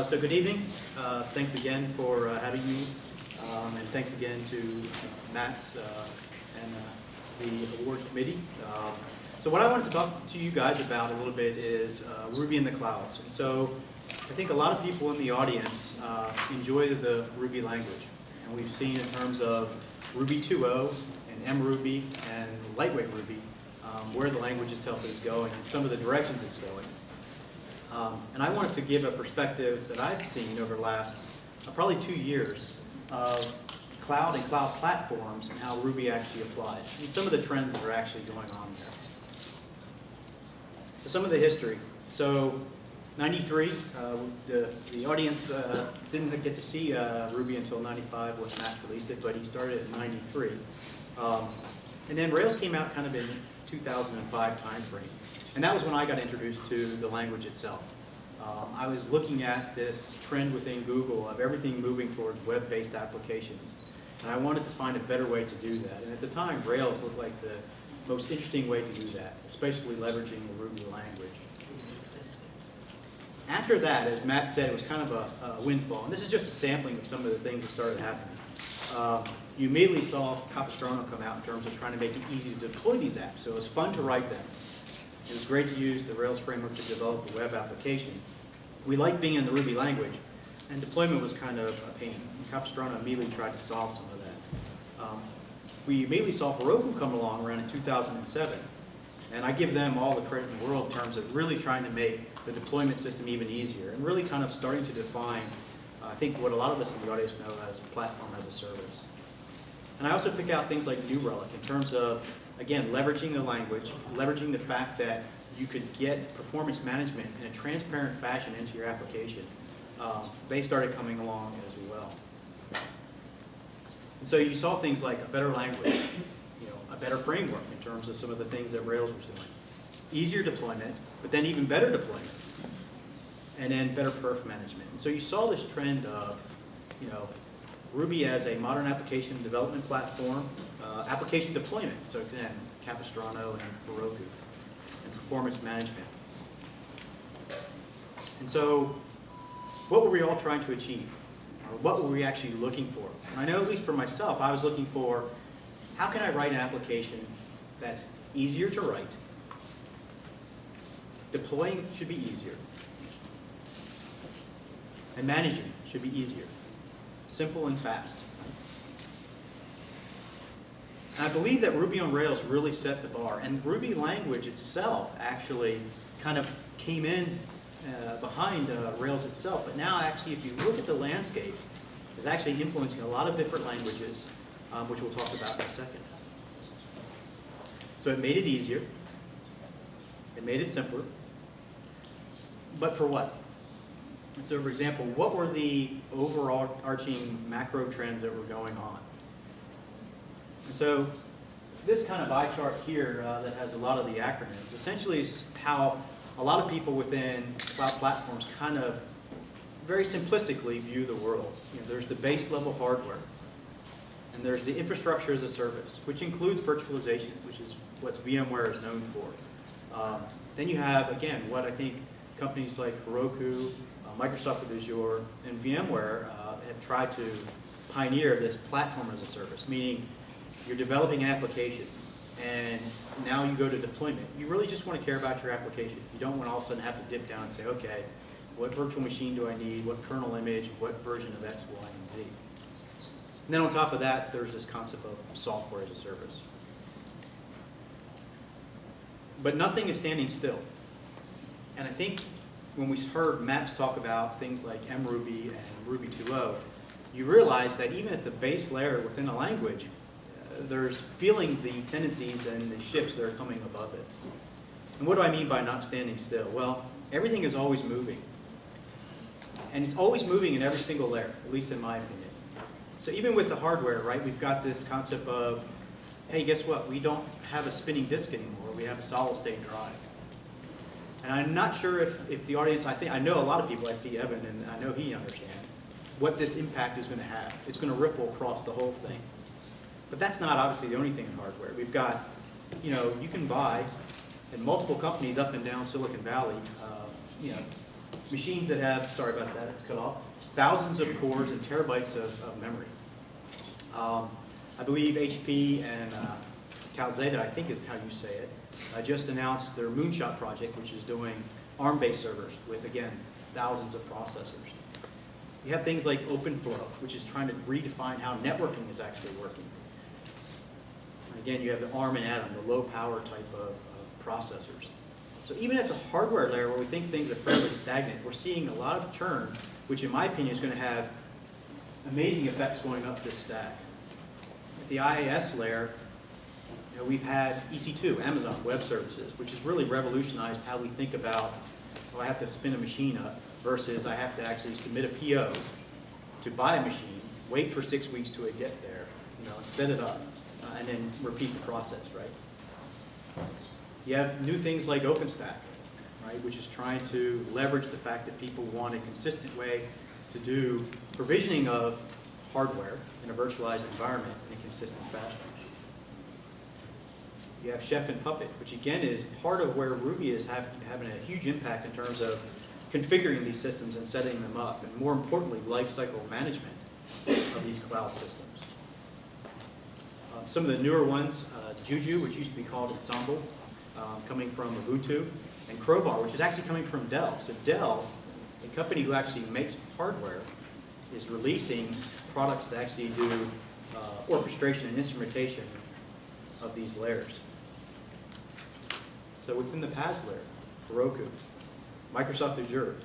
So good evening. Thanks again for having me, and thanks again to Matt's and the award committee. So what I wanted to talk to you guys about a little bit is Ruby in the clouds. And so I think a lot of people in the audience enjoy the Ruby language. And we've seen in terms of Ruby 2.0 and mRuby and lightweight Ruby, where the language itself is going and some of the directions it's going. And I wanted to give a perspective that I've seen over the last probably 2 years of cloud and cloud platforms and how Ruby actually applies, and some of the trends that are actually going on there. So some of the history. So 93, the audience didn't get to see Ruby until 95 when Matt released it, but he started at 93. And then Rails came out kind of in 2005 timeframe. And that was when I got introduced to the language itself. I was looking at this trend within Google of everything moving towards web-based applications. And I wanted to find a better way to do that. And at the time, Rails looked like the most interesting way to do that, especially leveraging the Ruby language. After that, as Matt said, it was kind of a windfall. And this is just a sampling of some of the things that started happening. You immediately saw Capistrano come out in terms of trying to make it easy to deploy these apps. So it was fun to write them. It was great to use the Rails framework to develop the web application. We liked being in the Ruby language, and deployment was kind of a pain. Capistrano immediately tried to solve some of that. We immediately saw Heroku come along around in 2007, and I give them all the credit in the world in terms of really trying to make the deployment system even easier, and really kind of starting to define, I think, what a lot of us in the audience know as platform as a service. And I also pick out things like New Relic in terms of, again, leveraging the language, leveraging the fact that you could get performance management in a transparent fashion into your application. They started coming along as well. And so you saw things like a better language, a better framework in terms of some of the things that Rails was doing. Easier deployment, but then even better deployment, and then better perf management. And so you saw this trend of, Ruby as a modern application development platform, application deployment, so again, Capistrano and Heroku, and performance management. And so, what were we all trying to achieve? Or what were we actually looking for? And I know, at least for myself, I was looking for, how can I write an application that's easier to write? Deploying should be easier. And managing should be easier. Simple and fast. And I believe that Ruby on Rails really set the bar. And Ruby language itself actually kind of came in behind Rails itself. But now actually, if you look at the landscape, it's actually influencing a lot of different languages, which we'll talk about in a second. So it made it easier. It made it simpler. But for what? And so, for example, what were the overarching macro trends that were going on? And so this kind of eye chart here that has a lot of the acronyms, essentially is just how a lot of people within cloud platforms kind of very simplistically view the world. There's the base level hardware, and there's the infrastructure as a service, which includes virtualization, which is what VMware is known for. Then you have, again, what I think companies like Heroku, Microsoft with Azure, and VMware have tried to pioneer this platform as a service, meaning you're developing an application, and now you go to deployment. You really just want to care about your application. You don't want to all of a sudden have to dip down and say, okay, what virtual machine do I need? What kernel image? What version of X, Y, and Z? And then on top of that, there's this concept of software as a service. But nothing is standing still. And I think when we heard Matt talk about things like mRuby and Ruby 2.0, you realize that even at the base layer within a language, there's feeling the tendencies and the shifts that are coming above it. And what do I mean by not standing still? Well, everything is always moving. And it's always moving in every single layer, at least in my opinion. So even with the hardware, right, we've got this concept of, hey, guess what? We don't have a spinning disk anymore. We have a solid state drive. And I'm not sure if the audience, I know a lot of people, I see Evan, and I know he understands what this impact is going to have. It's going to ripple across the whole thing. But that's not obviously the only thing in hardware. We've got, you can buy, and multiple companies up and down Silicon Valley, machines that have, sorry about that, it's cut off, thousands of cores and terabytes of memory. I believe HP and Calzada, I think is how you say it, just announced their Moonshot project, which is doing ARM-based servers with, again, thousands of processors. You have things like OpenFlow, which is trying to redefine how networking is actually working. And again, you have the ARM and Atom, the low power type of processors. So even at the hardware layer where we think things are fairly stagnant, we're seeing a lot of churn, which in my opinion is going to have amazing effects going up this stack. At the IaaS layer, we've had EC2, Amazon Web Services, which has really revolutionized how we think about, well, I have to spin a machine up versus I have to actually submit a PO to buy a machine, wait for 6 weeks to it get there, set it up, and then repeat the process, right? You have new things like OpenStack, right, which is trying to leverage the fact that people want a consistent way to do provisioning of hardware in a virtualized environment in a consistent fashion. You have Chef and Puppet, which again is part of where Ruby is having a huge impact in terms of configuring these systems and setting them up, and more importantly, lifecycle management of these cloud systems. Some of the newer ones, Juju, which used to be called Ensemble, coming from Ubuntu, and Crowbar, which is actually coming from Dell. So Dell, a company who actually makes hardware, is releasing products that actually do orchestration and instrumentation of these layers. So within the PaaS layer, Heroku, Microsoft Azure,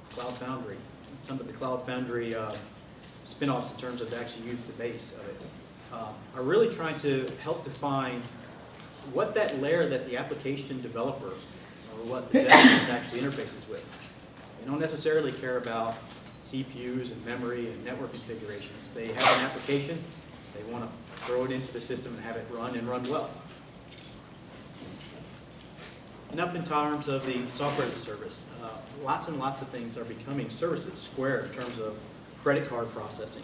Cloud Foundry, some of the Cloud Foundry spin-offs in terms of actually use the base of it, are really trying to help define what that layer that the application developer or what the developers actually interfaces with. They don't necessarily care about CPUs and memory and network configurations. They have an application, they want to throw it into the system and have it run and run well. And up in terms of the software as a service, lots and lots of things are becoming services. Square in terms of credit card processing.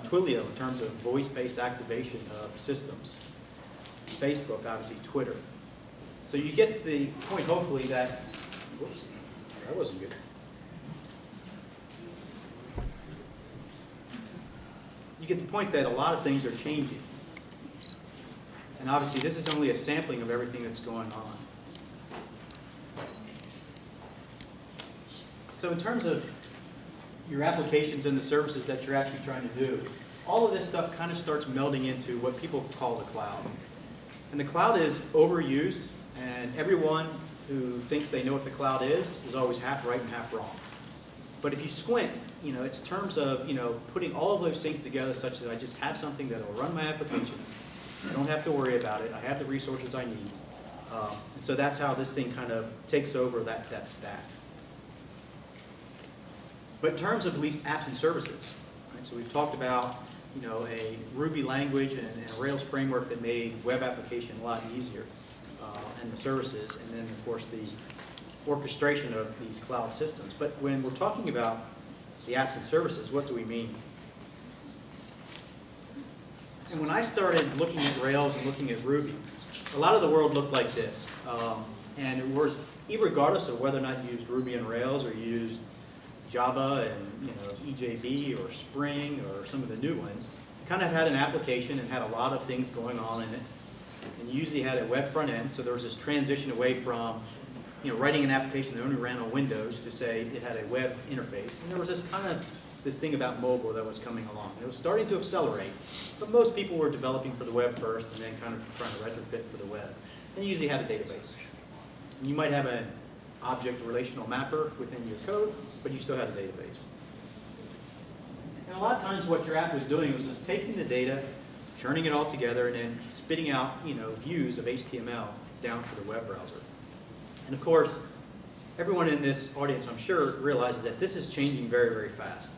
Twilio in terms of voice-based activation of systems. Facebook, obviously, Twitter. So you get the point, hopefully, that, whoops, that wasn't good. You get the point that a lot of things are changing. And obviously, this is only a sampling of everything that's going on. So in terms of your applications and the services that you're actually trying to do, all of this stuff kind of starts melding into what people call the cloud. And the cloud is overused, and everyone who thinks they know what the cloud is always half right and half wrong. But if you squint, it's terms of, putting all of those things together such that I just have something that will run my applications. I don't have to worry about it. I have the resources I need. And so that's how this thing kind of takes over that stack. But in terms of at least apps and services, right? So we've talked about a Ruby language and a Rails framework that made web application a lot easier, and the services, and then of course the orchestration of these cloud systems. But when we're talking about the apps and services, what do we mean? And when I started looking at Rails and looking at Ruby, a lot of the world looked like this. And it was, regardless of whether or not you used Ruby and Rails or you used Java and EJB or Spring or some of the new ones, you kind of had an application and had a lot of things going on in it. And you usually had a web front end, so there was this transition away from writing an application that only ran on Windows to say it had a web interface. And there was this thing about mobile that was coming along. And it was starting to accelerate, but most people were developing for the web first and then kind of trying to retrofit for the web. And you usually had a database. And you might have an object relational mapper within your code, but you still had a database. And a lot of times what your app was doing was just taking the data, churning it all together, and then spitting out views of HTML down to the web browser. And of course, everyone in this audience, I'm sure, realizes that this is changing very, very fast.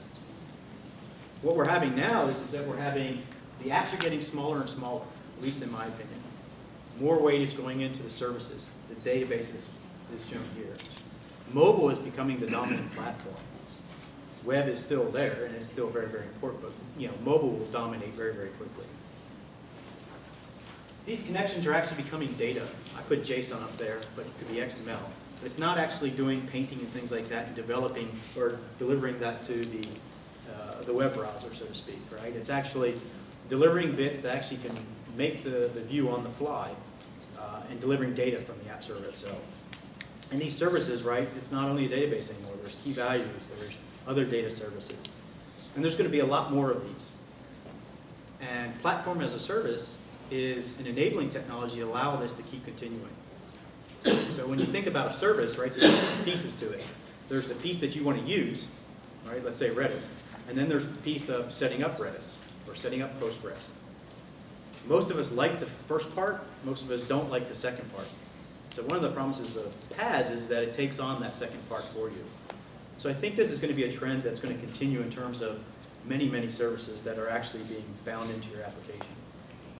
What we're having now is that we're having, the apps are getting smaller and smaller, at least in my opinion. More weight is going into the services. The databases is shown here. Mobile is becoming the dominant platform. Web is still there, and it's still very, very important, but mobile will dominate very, very quickly. These connections are actually becoming data. I put JSON up there, but it could be XML. but it's not actually doing painting and things like that and developing or delivering that to the web browser, so to speak, right? It's actually delivering bits that actually can make the view on the fly and delivering data from the app server itself. And these services, right, it's not only a database anymore. There's key values, there's other data services. And there's going to be a lot more of these. And platform as a service is an enabling technology to allow this to keep continuing. So when you think about a service, right, there's pieces to it. There's the piece that you want to use, right, let's say Redis. And then there's the piece of setting up Redis or setting up Postgres. Most of us like the first part, most of us don't like the second part. So one of the promises of PaaS is that it takes on that second part for you. So I think this is going to be a trend that's going to continue in terms of many, many services that are actually being bound into your application.